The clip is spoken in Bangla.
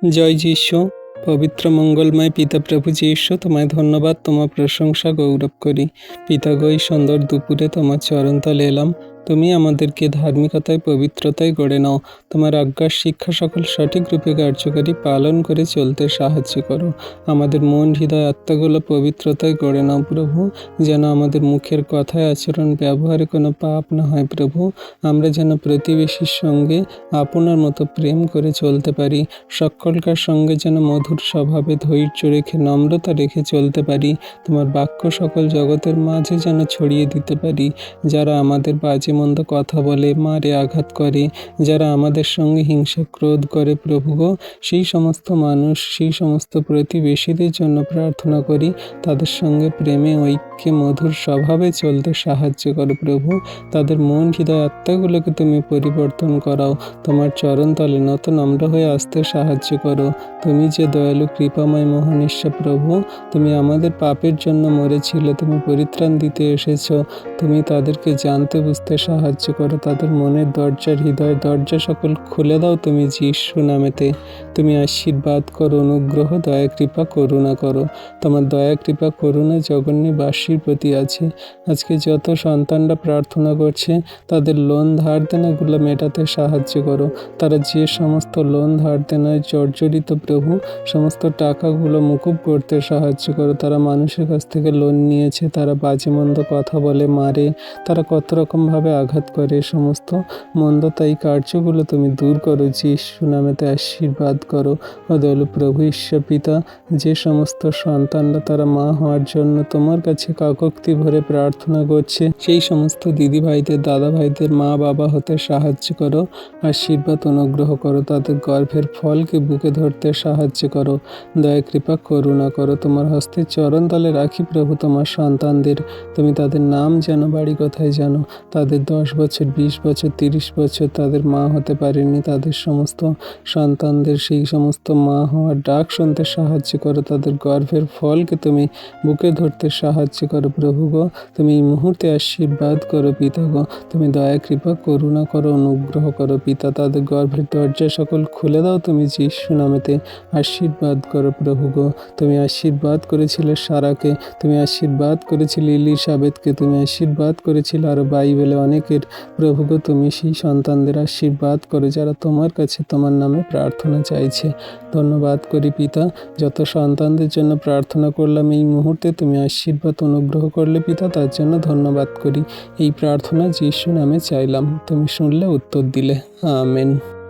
জয় যীশু। পবিত্র মঙ্গলময় পিতা প্রভু যীশু, তোমায় ধন্যবাদ, তোমার প্রশংসা গৌরব করি। পিতা গো, এই সুন্দর দুপুরে তোমার চরণতলে এলাম। তুমি আমাদেরকে ধার্মিকতায় পবিত্রতায় গড়ে নাও। তোমার আজ্ঞার শিক্ষা সকল সঠিক রূপে কার্যকারী পালন করে চলতে সাহায্য করো। আমাদের মন, হৃদয়, আত্মাগুলো পবিত্রতায় গড়ে নাও প্রভু, যেন আমাদের মুখের কথায়, আচরণ, ব্যবহারে কোনো পাপ না হয় প্রভু। আমরা যেন প্রতিবেশীর সঙ্গে আপনার মতো প্রেম করে চলতে পারি। সকলকার সঙ্গে যেন মধুর স্বভাবে ধৈর্য রেখে, নম্রতা রেখে চলতে পারি। তোমার বাক্য সকল জগতের মাঝে যেন ছড়িয়ে দিতে পারি। যারা আমাদের বাজে মন্দ কথা বলে, মারে, আঘাত করে, যারা আমাদের সঙ্গে হিংসা ক্রোধ করে প্রভু গো, সেই সমস্ত মানুষ, সেই সমস্ত প্রতিবেশীদের জন্য প্রার্থনা করি। তাদের সঙ্গে প্রেমে, ঐক্যে, মধুর স্বভাবে চলতে সাহায্য করো প্রভু। তাদের মন, হৃদয়, আত্মাগুলোকে তুমি পরিবর্তন করাও। তোমার চরণ তলে নত নম্র হয়ে আসতে সাহায্য করো। তুমি যে দয়ালু, কৃপাময়, মহান ঈশ্বর প্রভু, তুমি আমাদের পাপের জন্য মরেছিলে, তুমি পরিত্রাণ দিতে এসেছো। তুমি তাদেরকে জানতে বুঝতে সাহায্য করো। তাদের মনের দরজা, হৃদয়ের দরজা সকল খুলে দাও তুমি যীশু নামেতে। তুমি আশীর্বাদ করো, অনুগ্রহ, দয়া, কৃপা, করুণা করো। তোমার দয়া, কৃপা, করুণা জগন্যবাসীর প্রতি আছে। আজকে যত সন্তানরা প্রার্থনা করছে, তাদের লোন ধার দেনাগুলো মেটাতে সাহায্য করো। তারা যে সমস্ত লোন ধার দেনায় জর্জরিত প্রভু, সমস্ত টাকাগুলো মুকুব করতে সাহায্য করো। তারা মানুষের কাছ থেকে লোন নিয়েছে, তারা বাজে মন্দ কথা বলে, মারে, তারা কত রকমভাবে আঘাত করে। সমস্ত মন্দতাই কার্যগুলো তুমি দূর করো যীশু নামেতে। আশীর্বাদ করো ও দয়ালু প্রভু ঈশ্বর পিতা, যে সমস্ত সন্তানরা তারা মা হওয়ার জন্য তোমার কাছে কাকক্তি ভরে প্রার্থনা করছে, সেই সমস্ত দিদি ভাইদের, দাদা ভাইদের মা বাবা হতে সাহায্য করো। আশীর্বাদ, অনুগ্রহ করো। তাদের গর্ভের ফলকে বুকে ধরতে সাহায্য করো। দয়া, কৃপা, করুণা করো। তোমার হস্তের চরণ তলে রাখি প্রভু তোমার সন্তানদের। তুমি তাদের নাম জানো, বাড়ি কোথায় জানো। তাদের 10 বছর, 20 বছর, 30 বছর তাদের মা হতে পারেনি, তাদের সমস্ত সন্তানদের সেই সমস্ত মা হওয়ার ডাক শুনতে সাহায্য করো। তাদের গর্ভের ফলকে তুমি বুকে ধরতে সাহায্য করো প্রভু গো। তুমি এই মুহূর্তে আশীর্বাদ করো পিতা গো। তুমি দয়া, কৃপা, করুণা করো, অনুগ্রহ করো পিতা। তাদের গর্ভের দরজা সকল খুলে দাও তুমি যীশু নামেতে। আশীর্বাদ করো প্রভু গো। তুমি আশীর্বাদ করেছিলে সারাকে, তুমি আশীর্বাদ করেছিলে ইলিসাবেতকে, তুমি আশীর্বাদ করেছিলে আরও বাইবেলে অনেকের প্রভু গো। তুমি সেই সন্তানদের আশীর্বাদ করো যারা তোমার কাছে তোমার নামে প্রার্থনা চাইছে। ধন্যবাদ করি পিতা, যত সন্তানদের জন্য প্রার্থনা করলাম এই মুহূর্তে তুমি আশীর্বাদ, অনুগ্রহ করলে পিতা, তার জন্য ধন্যবাদ করি। এই প্রার্থনা যীশু নামে চাইলাম, তুমি শুনলে, উত্তর দিলে। আমেন।